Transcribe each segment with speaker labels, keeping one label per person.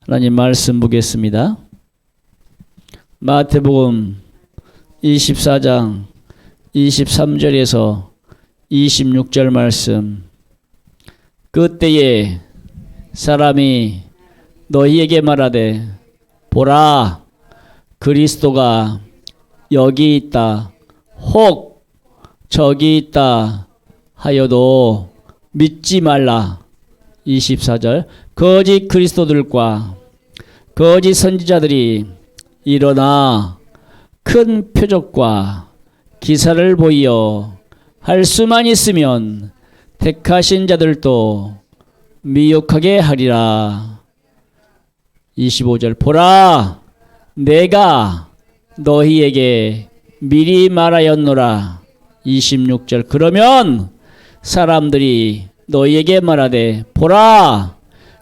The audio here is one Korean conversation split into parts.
Speaker 1: 하나님 말씀 보겠습니다. 마태복음 24장 23절에서 26절 말씀. 그때에 사람이 너희에게 말하되 보라 그리스도가 여기 있다 혹 저기 있다 하여도 믿지 말라. 24절. 거짓 그리스도들과 거짓 선지자들이 일어나 큰 표적과 기사를 보이어 할 수만 있으면 택하신 자들도 미혹하게 하리라. 25절. 보라 내가 너희에게 미리 말하였노라. 26절. 그러면 사람들이 너희에게 말하되 보라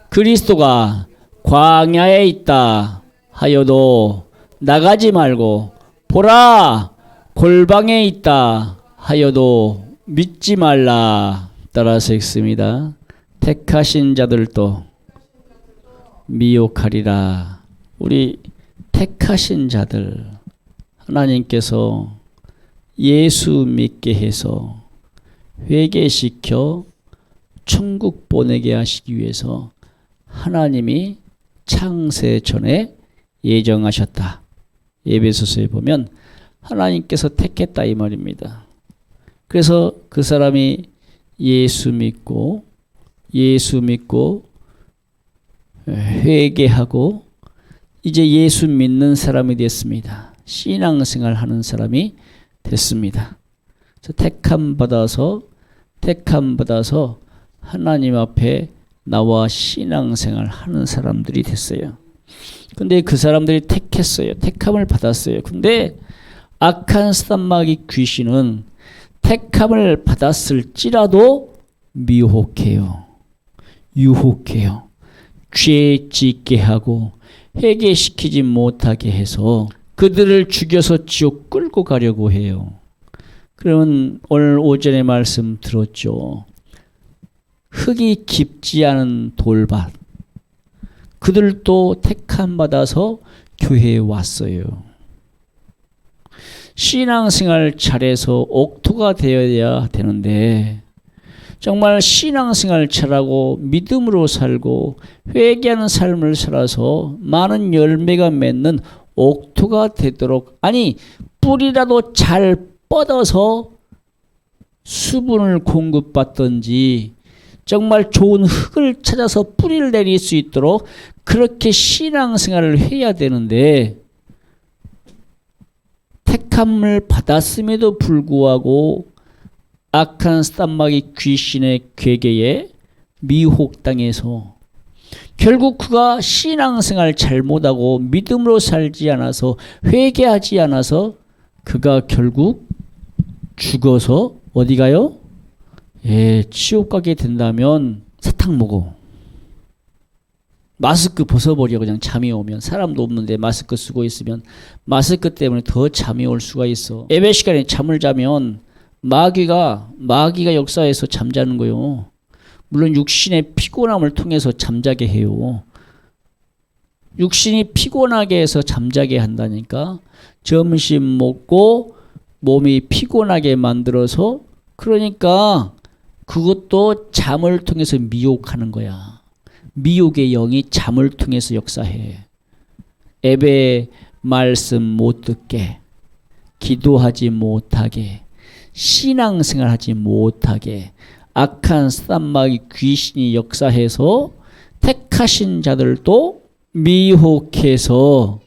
Speaker 1: 그리스도가 광야에 있다 하여도 나가지 말고 보라 골방에 있다 하여도 믿지 말라. 따라서 읽습니다. 택하신 자들도 미혹하리라. 우리 택하신 자들, 하나님께서 예수 믿게 해서 회개시켜 천국 보내게 하시기 위해서 하나님이 창세 전에 예정하셨다. 에베소서에 보면 하나님께서 택했다 이 말입니다. 그래서 그 사람이 예수 믿고 회개하고 이제 예수 믿는 사람이 됐습니다. 신앙생활 하는 사람이 됐습니다. 택함 받아서 하나님 앞에 나와 신앙생활 하는 사람들이 됐어요. 근데 그 사람들이 택했어요. 택함을 받았어요. 근데 악한 사단마귀 귀신은 택함을 받았을지라도 미혹해요. 유혹해요. 죄 짓게 하고 회개시키지 못하게 해서 그들을 죽여서 지옥 끌고 가려고 해요. 그러면 오늘 오전에 말씀 들었죠. 흙이 깊지 않은 돌밭. 그들도 택함 받아서 교회에 왔어요. 신앙생활 잘해서 옥토가 되어야 되는데 정말 신앙생활 잘하고 믿음으로 살고 회개하는 삶을 살아서 많은 열매가 맺는 옥토가 되도록, 아니 뿌리라도 잘 뻗어서 수분을 공급받든지 정말 좋은 흙을 찾아서 뿌리를 내릴 수 있도록 그렇게 신앙생활을 해야 되는데 택함을 받았음에도 불구하고 악한 사단마귀 귀신의 괴계에 미혹당해서 결국 그가 신앙생활 잘못하고 믿음으로 살지 않아서 회개하지 않아서 그가 결국 죽어서 어디 가요? 지옥 가게 된다면 사탕 먹어. 마스크 벗어버려. 그냥 잠이 오면. 사람도 없는데 마스크 쓰고 있으면 마스크 때문에 더 잠이 올 수가 있어. 예배 시간에 잠을 자면 마귀가 역사해서 잠자는 거요. 물론 육신의 피곤함을 통해서 잠자게 해요. 육신이 피곤하게 해서 잠자게 한다니까. 점심 먹고 몸이 피곤하게 만들어서, 그러니까 그것도 잠을 통해서 미혹하는 거야. 미혹의 영이 잠을 통해서 역사해. 예배 말씀 못 듣게, 기도하지 못하게, 신앙생활 하지 못하게 악한 사단마귀 귀신이 역사해서 택하신 자들도 미혹해서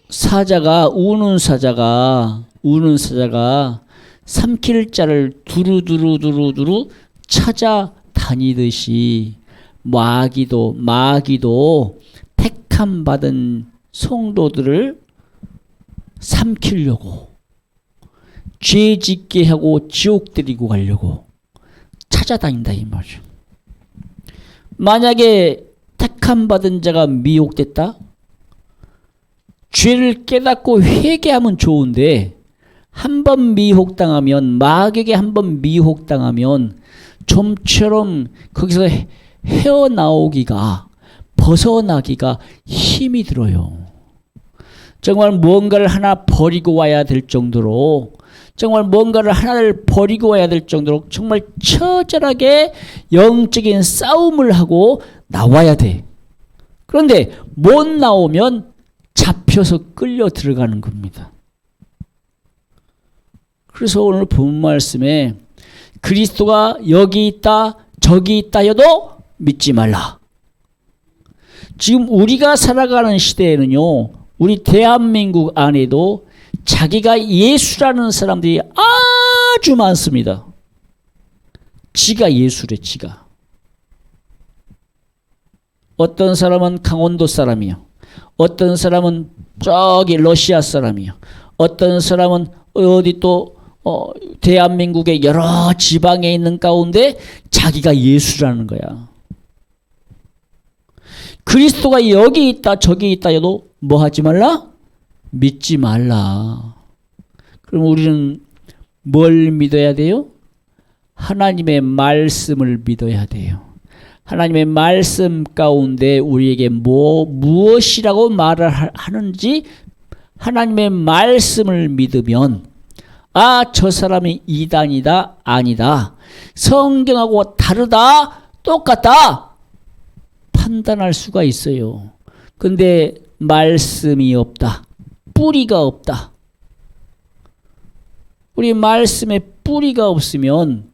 Speaker 1: 우는 사자가 삼킬 자를 두루두루 찾아다니듯이 마귀도 택함 받은 성도들을 삼키려고, 죄 짓게 하고 지옥 데리고 가려고 찾아다닌다 이 말이죠. 만약에 택함 받은 자가 미혹됐다? 죄를 깨닫고 회개하면 좋은데 한 번 미혹당하면, 마귀에게 한 번 미혹당하면 좀처럼 거기서 헤어나오기가, 벗어나기가 힘이 들어요. 정말 무언가를 하나 버리고 와야 될 정도로, 정말 뭔가를 하나를 버리고 와야 될 정도로 정말 처절하게 영적인 싸움을 하고 나와야 돼. 그런데 못 나오면 잡혀서 끌려 들어가는 겁니다. 그래서 오늘 본 말씀에 그리스도가 여기 있다 저기 있다 해도 믿지 말라. 지금 우리가 살아가는 시대에는요, 우리 대한민국 안에도 자기가 예수라는 사람들이 아주 많습니다. 지가 예수래, 지가. 어떤 사람은 강원도 사람이요, 어떤 사람은 저기 러시아 사람이요, 어떤 사람은 어디 또 대한민국의 여러 지방에 있는 가운데 자기가 예수라는 거야. 그리스도가 여기 있다 저기 있다 해도 뭐 하지 말라? 믿지 말라. 그럼 우리는 뭘 믿어야 돼요? 하나님의 말씀을 믿어야 돼요. 하나님의 말씀 가운데 우리에게 무엇이라고 말을 하는지 하나님의 말씀을 믿으면, 아, 저 사람이 이단이다, 아니다, 성경하고 다르다, 똑같다 판단할 수가 있어요. 근데 말씀이 없다, 뿌리가 없다. 우리 말씀에 뿌리가 없으면,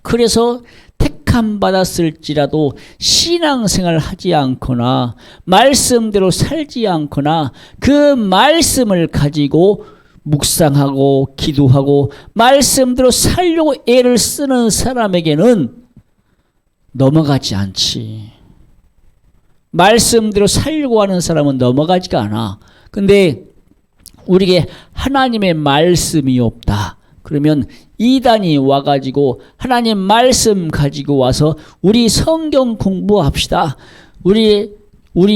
Speaker 1: 그래서 택함 받았을지라도 신앙생활 하지 않거나 말씀대로 살지 않거나 그 말씀을 가지고 묵상하고 기도하고 말씀대로 살려고 애를 쓰는 사람에게는 넘어가지 않지. 말씀대로 살려고 하는 사람은 넘어가지가 않아. 근데 우리에게 하나님의 말씀이 없다. 그러면 이단이 와가지고 하나님 말씀 가지고 와서 우리 성경 공부합시다. 우리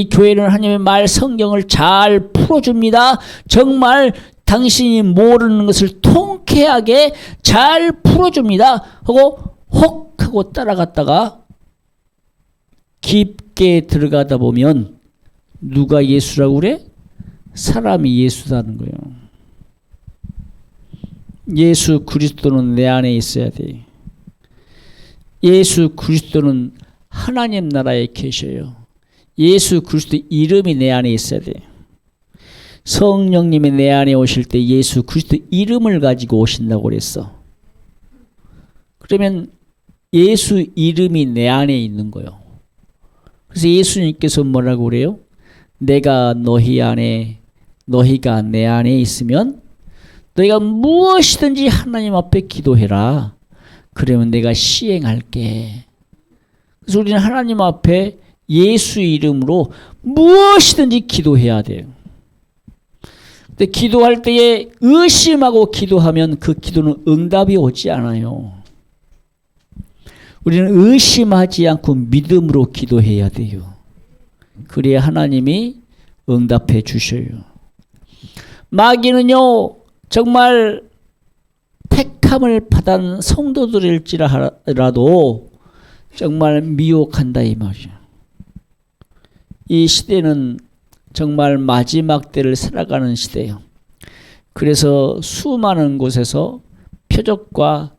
Speaker 1: 교회는 하나님의 말 성경을 잘 풀어줍니다. 정말 당신이 모르는 것을 통쾌하게 잘 풀어줍니다. 하고 혹 하고 따라갔다가 깊게 들어가다 보면 누가 예수라고 그래? 사람이 예수라는 거예요. 예수 그리스도는 내 안에 있어야 돼. 예수 그리스도는 하나님 나라에 계셔요. 예수 그리스도 이름이 내 안에 있어야 돼. 성령님이 내 안에 오실 때 예수 그리스도 이름을 가지고 오신다고 그랬어. 그러면 예수 이름이 내 안에 있는 거예요. 그래서 예수님께서 뭐라고 그래요? 내가 너희 안에, 너희가 내 안에 있으면 너희가 무엇이든지 하나님 앞에 기도해라. 그러면 내가 시행할게. 그래서 우리는 하나님 앞에 예수 이름으로 무엇이든지 기도해야 돼요. 근데 기도할 때에 의심하고 기도하면 그 기도는 응답이 오지 않아요. 우리는 의심하지 않고 믿음으로 기도해야 돼요. 그래야 하나님이 응답해 주셔요. 마귀는요, 정말 택함을 받은 성도들일지라도 정말 미혹한다 이 말이야. 이 시대는 정말 마지막 때를 살아가는 시대예요. 그래서 수많은 곳에서 표적과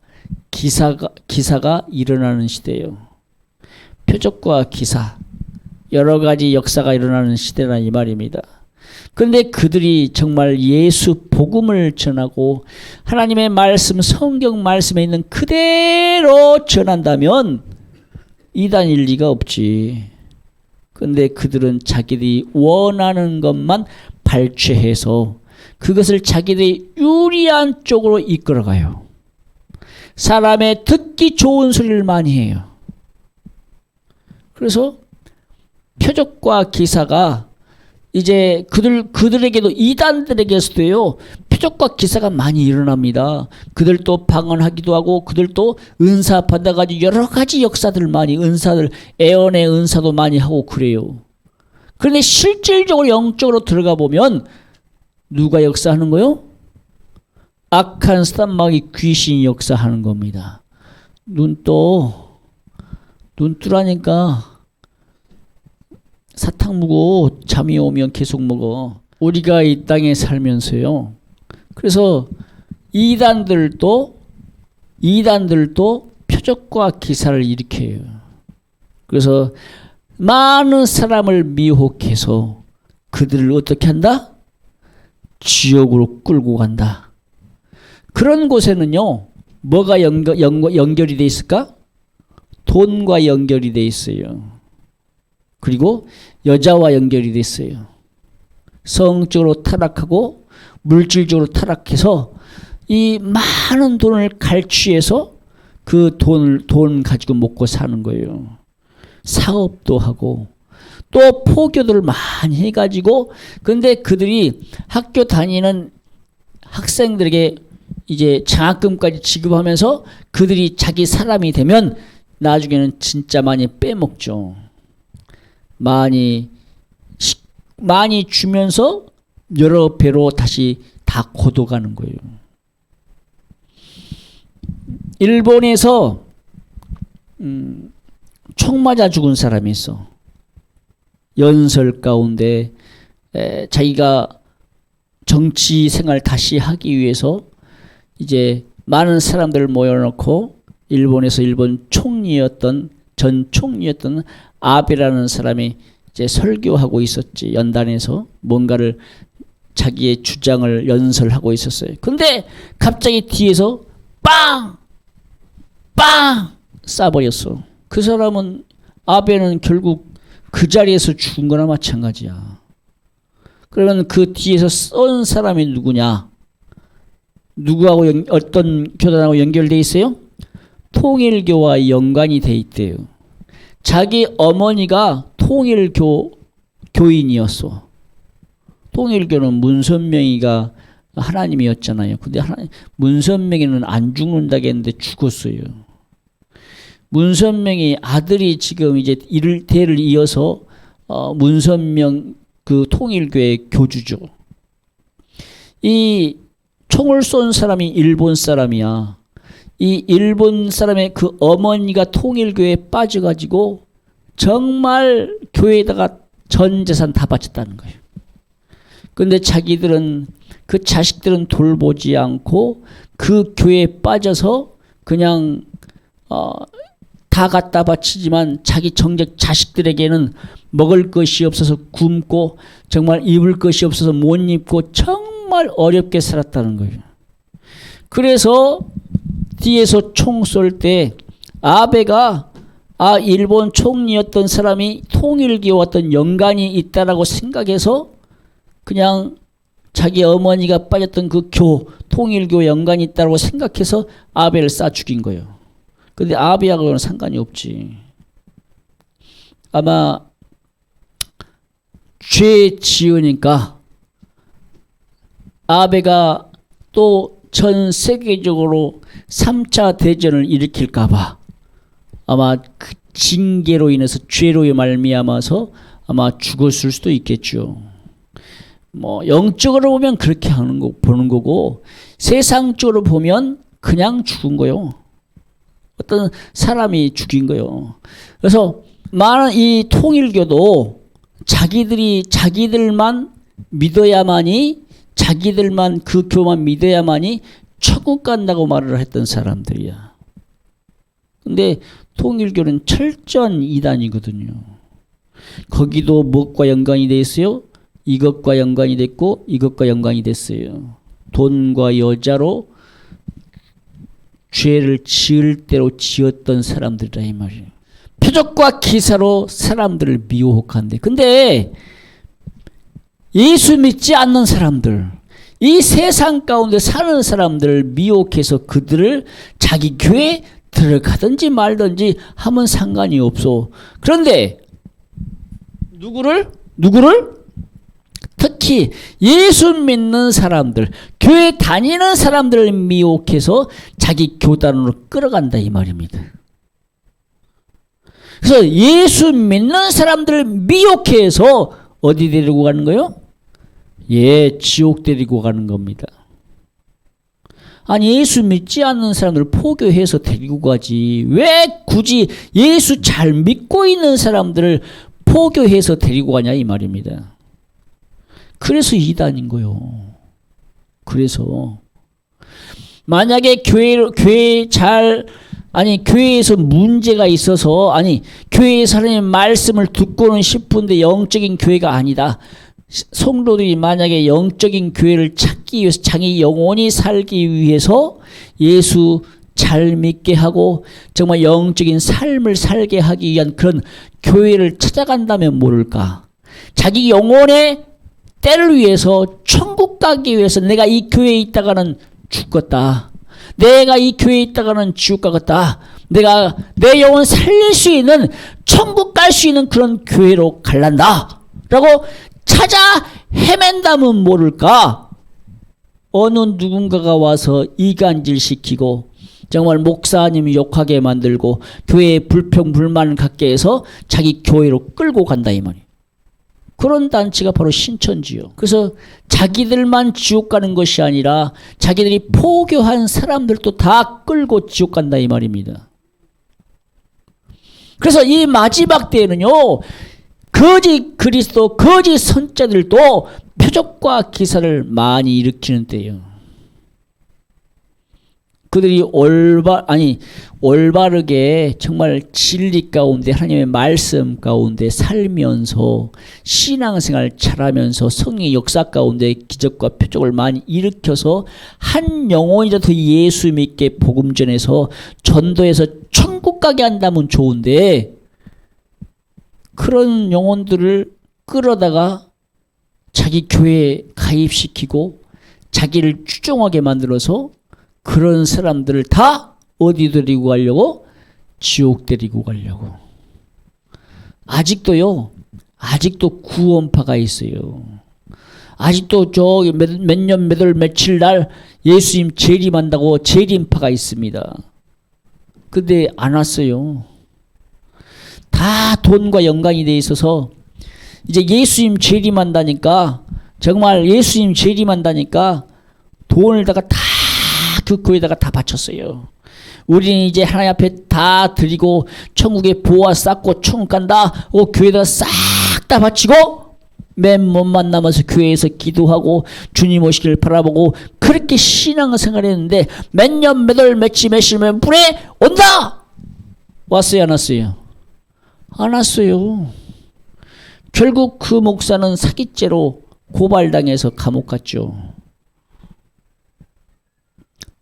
Speaker 1: 기사가 일어나는 시대예요. 표적과 기사, 여러 가지 역사가 일어나는 시대라 이 말입니다. 그런데 그들이 정말 예수 복음을 전하고 하나님의 말씀, 성경 말씀에 있는 그대로 전한다면 이단일 리가 없지. 그런데 그들은 자기들이 원하는 것만 발췌해서 그것을 자기들이 유리한 쪽으로 이끌어가요. 사람의 듣기 좋은 소리를 많이 해요. 그래서 표적과 기사가 이제 그들에게도, 이단들에게서도요, 표적과 기사가 많이 일어납니다. 그들도 방언하기도 하고, 그들도 은사 받아가지고 여러 가지 역사들 많이, 은사들, 애언의 은사도 많이 하고 그래요. 그런데 실질적으로 영적으로 들어가 보면 누가 역사하는 거요? 악한 사단마귀 귀신이 역사하는 겁니다. 눈 뜨라니까 사탕 먹어. 잠이 오면 계속 먹어. 우리가 이 땅에 살면서요. 그래서 이단들도 표적과 기사를 일으켜요. 그래서 많은 사람을 미혹해서 그들을 어떻게 한다? 지옥으로 끌고 간다. 그런 곳에는요, 뭐가 연결이 돼 있을까? 돈과 연결이 돼 있어요. 그리고 여자와 연결이 돼 있어요. 성적으로 타락하고 물질적으로 타락해서 이 많은 돈을 갈취해서 그 돈 가지고 먹고 사는 거예요. 사업도 하고 또 포교들을 많이 해가지고, 근데 그들이 학교 다니는 학생들에게 이제 장학금까지 지급하면서 그들이 자기 사람이 되면 나중에는 진짜 많이 빼먹죠. 많이 주면서 여러 배로 다시 다 걷어가는 거예요. 일본에서 총 맞아 죽은 사람이 있어. 연설 가운데 자기가 정치 생활 다시 하기 위해서 이제 많은 사람들을 모여놓고 일본에서 일본 총리였던 전 총리였던 아베라는 사람이 이제 설교하고 있었지. 연단에서 뭔가를 자기의 주장을 연설하고 있었어요. 근데 갑자기 뒤에서 빵 쏴버렸어. 그 사람은 아베는 결국 그 자리에서 죽은 거나 마찬가지야. 그러면 그 뒤에서 쏜 사람이 누구냐? 누구하고 어떤 교단하고 연결돼 있어요? 통일교와 연관이 돼 있대요. 자기 어머니가 통일교인이었어. 통일교는 문선명이가 하나님이었잖아요. 근데 문선명이는 안 죽는다겠는데 죽었어요. 문선명이 아들이 지금 이제 대를 이어서 문선명 그 통일교의 교주죠. 이 총을 쏜 사람이 일본 사람이야. 이 일본 사람의 그 어머니가 통일교에 빠져가지고 정말 교회에다가 전 재산 다 바쳤다는 거예요. 근데 자기들은 그 자식들은 돌보지 않고 그 교회에 빠져서 그냥 다 갖다 바치지만 자기 정작 자식들에게는 먹을 것이 없어서 굶고 정말 입을 것이 없어서 못 입고 정말 어렵게 살았다는 거예요. 그래서 뒤에서 총 쏠 때 아베가 일본 총리였던 사람이 통일교와 어떤 연관이 있다라고 생각해서 그냥 자기 어머니가 빠졌던 그 통일교 연관이 있다고 생각해서 아베를 쏴 죽인 거예요. 근데 아베하고는 상관이 없지. 아마 죄 지으니까 아베가 또 전 세계적으로 3차 대전을 일으킬까봐 아마 그 징계로 인해서 죄로 말미암아서 아마 죽었을 수도 있겠죠. 뭐 영적으로 보면 그렇게 보는 거고 세상적으로 보면 그냥 죽은 거요. 어떤 사람이 죽인 거요. 그래서 많은 이 통일교도 자기들만 믿어야만이 자기들만 그 교만 믿어야만이 천국 간다고 말을 했던 사람들이야. 근데 통일교는 철저한 이단이거든요. 거기도 무엇과 연관이 돼 있어요? 이것과 연관이 됐고 이것과 연관이 됐어요. 돈과 여자로 죄를 지을 대로 지었던 사람들이라 이 말이에요. 표적과 기사로 사람들을 미혹한대. 근데 예수 믿지 않는 사람들, 이 세상 가운데 사는 사람들을 미혹해서 그들을 자기 교회에 들어가든지 말든지 하면 상관이 없어. 그런데 누구를? 특히 예수 믿는 사람들, 교회 다니는 사람들을 미혹해서 자기 교단으로 끌어간다 이 말입니다. 그래서 예수 믿는 사람들을 미혹해서 어디 데리고 가는 거예요? 지옥 데리고 가는 겁니다. 아니 예수 믿지 않는 사람들을 포교해서 데리고 가지 왜 굳이 예수 잘 믿고 있는 사람들을 포교해서 데리고 가냐 이 말입니다. 그래서 이단인 거요. 그래서 만약에 교회에서 문제가 있어서, 교회에서 하나님의 말씀을 듣고는 싶은데 영적인 교회가 아니다. 성도들이 만약에 영적인 교회를 찾기 위해서, 자기 영혼이 살기 위해서 예수 잘 믿게 하고 정말 영적인 삶을 살게 하기 위한 그런 교회를 찾아간다면 모를까. 자기 영혼의 때를 위해서, 천국 가기 위해서 내가 이 교회에 있다가는 죽겠다. 내가 이 교회에 있다가는 지옥 가겠다. 내가 내 영혼 살릴 수 있는, 천국 갈 수 있는 그런 교회로 갈란다 라고 찾아 헤맨다면 모를까. 어느 누군가가 와서 이간질 시키고 정말 목사님이 욕하게 만들고 교회에 불평불만을 갖게 해서 자기 교회로 끌고 간다 이 말이에요. 그런 단체가 바로 신천지요. 그래서 자기들만 지옥 가는 것이 아니라 자기들이 포교한 사람들도 다 끌고 지옥 간다 이 말입니다. 그래서 이 마지막 때에는요, 거짓 그리스도, 거짓 선자들도 표적과 기사를 많이 일으키는 때예요. 그들이 올바르게 정말 진리 가운데, 하나님의 말씀 가운데 살면서 신앙생활 잘하면서 성령의 역사 가운데 기적과 표적을 많이 일으켜서 한 영혼이라도 예수 믿게 복음 전해서 전도해서 천국 가게 한다면 좋은데, 그런 영혼들을 끌어다가 자기 교회에 가입시키고 자기를 추종하게 만들어서 그런 사람들을 다 어디 데리고 가려고? 지옥 데리고 가려고. 아직도 구원파가 있어요. 아직도 저기 몇 년, 몇 월, 며칠 날 예수님 재림한다고 재림파가 있습니다. 근데 안 왔어요. 다 돈과 연관이 돼 있어서 이제 예수님 재림한다니까, 정말 예수님 재림한다니까 돈을다가 다 그 교회에다가 다 바쳤어요. 우리는 이제 하나님 앞에 다 드리고 천국에 보아 쌓고 천국 간다 하고 교회에다가 싹 다 바치고 맨 몸만 남아서 교회에서 기도하고 주님 오시기를 바라보고 그렇게 신앙생활 했는데 몇 년, 몇 월, 며칠, 몇십년 분에 온다! 왔어요, 안 왔어요? 안 왔어요. 결국 그 목사는 사기죄로 고발당해서 감옥 갔죠.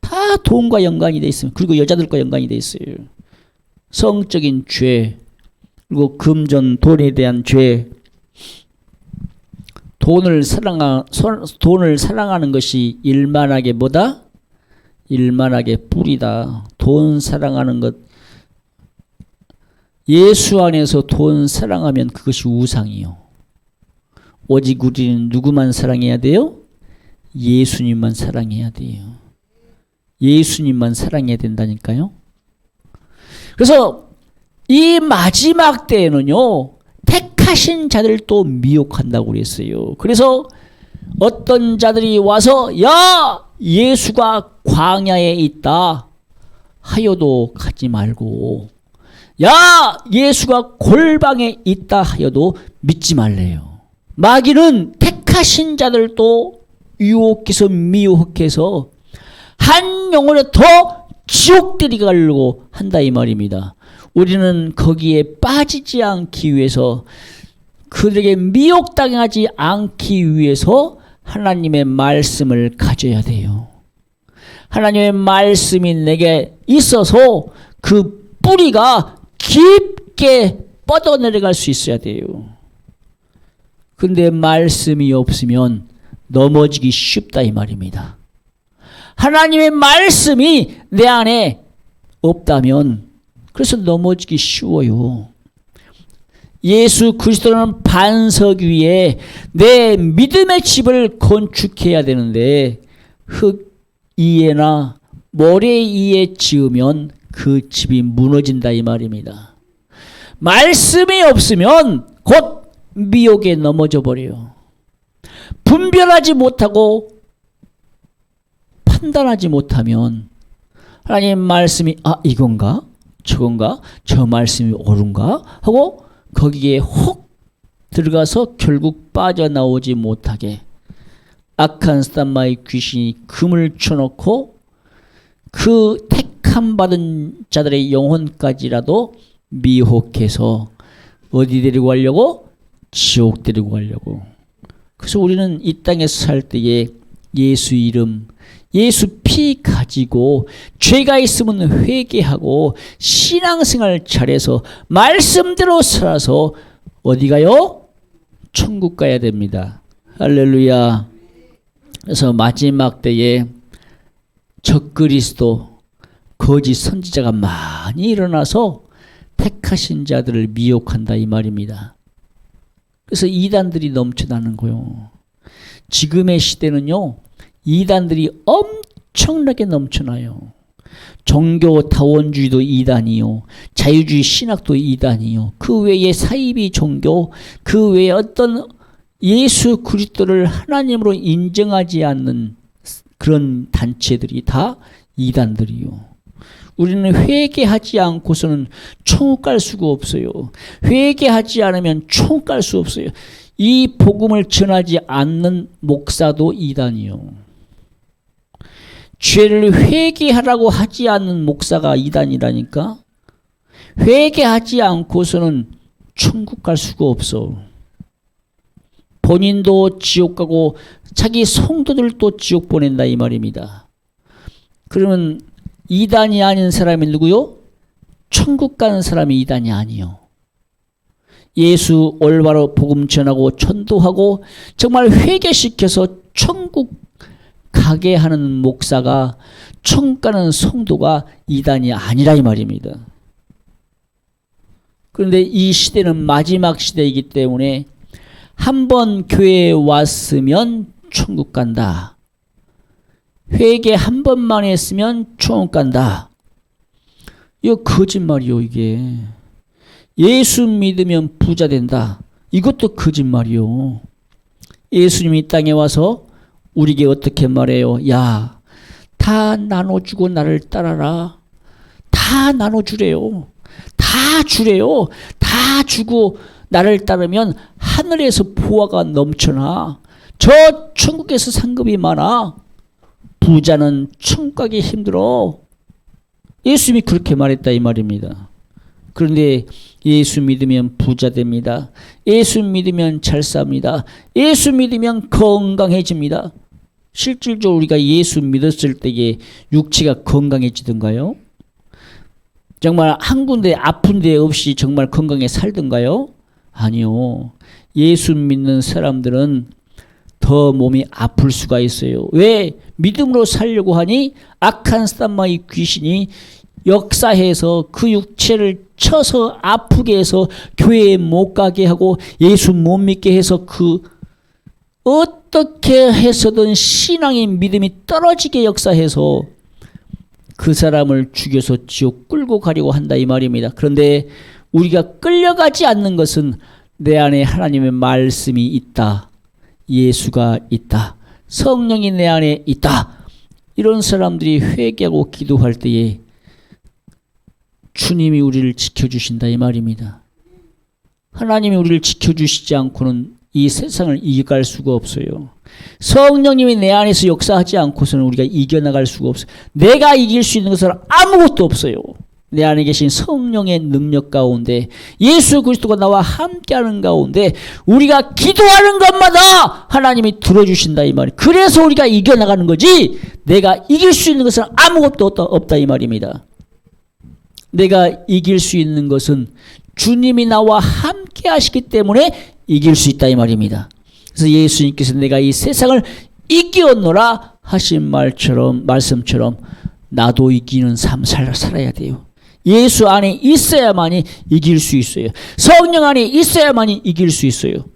Speaker 1: 다 돈과 연관이 돼 있어요. 그리고 여자들과 연관이 돼 있어요. 성적인 죄, 그리고 금전, 돈에 대한 죄. 돈을 사랑하는 것이 일만하게 뭐다? 일만하게 뿌리다. 돈 사랑하는 것. 예수 안에서 돈 사랑하면 그것이 우상이요. 오직 우리는 누구만 사랑해야 돼요? 예수님만 사랑해야 돼요. 예수님만 사랑해야 된다니까요. 그래서 이 마지막 때에는요, 택하신 자들도 미혹한다고 그랬어요. 그래서 어떤 자들이 와서 야, 예수가 광야에 있다 하여도 가지 말고, 야, 예수가 골방에 있다 하여도 믿지 말래요. 마귀는 택하신 자들도 유혹해서 미혹해서 한 영혼에 더 지옥 데려가려고 한다 이 말입니다. 우리는 거기에 빠지지 않기 위해서, 그들에게 미혹당하지 않기 위해서 하나님의 말씀을 가져야 돼요. 하나님의 말씀이 내게 있어서 그 뿌리가 깊게 뻗어내려갈 수 있어야 돼요. 근데 말씀이 없으면 넘어지기 쉽다 이 말입니다. 하나님의 말씀이 내 안에 없다면 그래서 넘어지기 쉬워요. 예수 그리스도는 반석 위에 내 믿음의 집을 건축해야 되는데 흙 위에나 모래 위에 지으면 그 집이 무너진다 이 말입니다. 말씀이 없으면 곧 미혹에 넘어져 버려요. 분별하지 못하고 판단하지 못하면 하나님 말씀이 이건가 저건가 저 말씀이 옳은가 하고 거기에 혹 들어가서 결국 빠져나오지 못하게 악한 사단마의 귀신이 금을 쳐놓고 그 택함 받은 자들의 영혼까지라도 미혹해서 어디 데리고 가려고? 지옥 데리고 가려고. 그래서 우리는 이 땅에서 살 때에 예수 이름, 예수 피 가지고 죄가 있으면 회개하고 신앙생활 잘해서 말씀대로 살아서 어디 가요? 천국 가야 됩니다. 할렐루야. 그래서 마지막 때에 적그리스도 거짓 선지자가 많이 일어나서 택하신 자들을 미혹한다 이 말입니다. 그래서 이단들이 넘쳐나는 거요. 지금의 시대는요, 이단들이 엄청나게 넘쳐나요. 종교 다원주의도 이단이요, 자유주의 신학도 이단이요, 그 외에 사이비 종교, 그 외에 어떤 예수 그리스도를 하나님으로 인정하지 않는 그런 단체들이 다 이단들이요. 우리는 회개하지 않고서는 천국 갈 수가 없어요. 회개하지 않으면 천국 갈 수 없어요. 이 복음을 전하지 않는 목사도 이단이요. 죄를 회개하라고 하지 않는 목사가 이단이라니까. 회개하지 않고서는 천국 갈 수가 없어. 본인도 지옥 가고 자기 성도들도 지옥 보낸다 이 말입니다. 그러면 이단이 아닌 사람이 누구요? 천국 가는 사람이 이단이 아니요. 예수 올바로 복음 전하고 전도하고 정말 회개시켜서 천국 가게 하는 목사가, 천국 가는 성도가 이단이 아니라 이 말입니다. 그런데 이 시대는 마지막 시대이기 때문에 한번 교회에 왔으면 천국 간다. 회개 한 번만 했으면 천국 간다. 이거 거짓말이요, 이게. 예수 믿으면 부자 된다. 이것도 거짓말이요. 예수님이 땅에 와서 우리에게 어떻게 말해요? 야, 다 나눠주고 나를 따라라. 다 나눠주래요. 다 주래요. 다 주고 나를 따르면 하늘에서 보화가 넘쳐나. 저 천국에서 상급이 많아. 부자는 천국 가기 힘들어. 예수님이 그렇게 말했다 이 말입니다. 그런데 예수 믿으면 부자 됩니다. 예수 믿으면 잘 삽니다. 예수 믿으면 건강해집니다. 실질적으로 우리가 예수 믿었을 때에 육체가 건강해지던가요? 정말 한 군데 아픈 데 없이 정말 건강에 살던가요? 아니요. 예수 믿는 사람들은 더 몸이 아플 수가 있어요. 왜? 믿음으로 살려고 하니 악한 사단마의 귀신이 역사해서 그 육체를 쳐서 아프게 해서 교회에 못 가게 하고 예수 못 믿게 해서 그 어떻게 해서든 신앙의 믿음이 떨어지게 역사해서 그 사람을 죽여서 지옥 끌고 가려고 한다 이 말입니다. 그런데 우리가 끌려가지 않는 것은 내 안에 하나님의 말씀이 있다. 예수가 있다. 성령이 내 안에 있다. 이런 사람들이 회개하고 기도할 때에 주님이 우리를 지켜주신다 이 말입니다. 하나님이 우리를 지켜주시지 않고는 이 세상을 이겨갈 수가 없어요. 성령님이 내 안에서 역사하지 않고서는 우리가 이겨나갈 수가 없어요. 내가 이길 수 있는 것은 아무것도 없어요. 내 안에 계신 성령의 능력 가운데 예수 그리스도가 나와 함께하는 가운데 우리가 기도하는 것마다 하나님이 들어주신다 이 말이에요. 그래서 우리가 이겨나가는 거지 내가 이길 수 있는 것은 아무것도 없다 이 말입니다. 내가 이길 수 있는 것은 주님이 나와 함께 하시기 때문에 이길 수 있다 이 말입니다. 그래서 예수님께서 내가 이 세상을 이기었노라 하신 말씀처럼 나도 이기는 삶 살아야 돼요. 예수 안에 있어야만이 이길 수 있어요. 성령 안에 있어야만이 이길 수 있어요.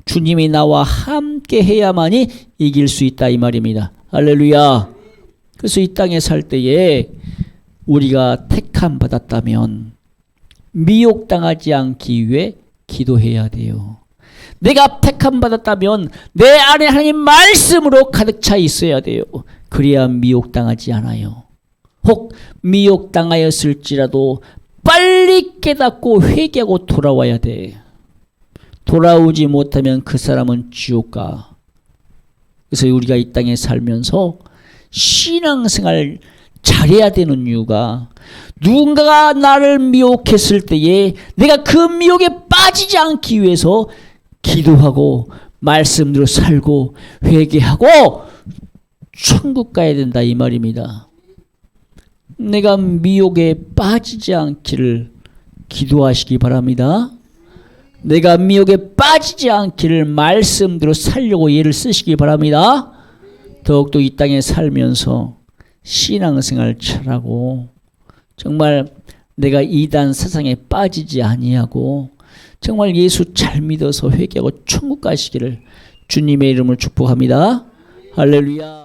Speaker 1: 주님이 나와 함께 해야만이 이길 수 있다 이 말입니다. 할렐루야. 그래서 이 땅에 살 때에 우리가 택함 받았다면 미혹당하지 않기 위해 기도해야 돼요. 내가 택함 받았다면 내 안에 하나님 말씀으로 가득 차 있어야 돼요. 그래야 미혹당하지 않아요. 혹 미혹당하였을지라도 빨리 깨닫고 회개하고 돌아와야 돼. 돌아오지 못하면 그 사람은 지옥 가. 그래서 우리가 이 땅에 살면서 신앙생활 잘해야 되는 이유가 누군가가 나를 미혹했을 때에 내가 그 미혹에 빠지지 않기 위해서 기도하고 말씀대로 살고 회개하고 천국 가야 된다 이 말입니다. 내가 미혹에 빠지지 않기를 기도하시기 바랍니다. 내가 미혹에 빠지지 않기를 말씀대로 살려고 예를 쓰시기 바랍니다. 더욱더 이 땅에 살면서 신앙생활 잘하고 정말 내가 이단 세상에 빠지지 아니하고 정말 예수 잘 믿어서 회개하고 천국 가시기를 주님의 이름으로 축복합니다. 할렐루야.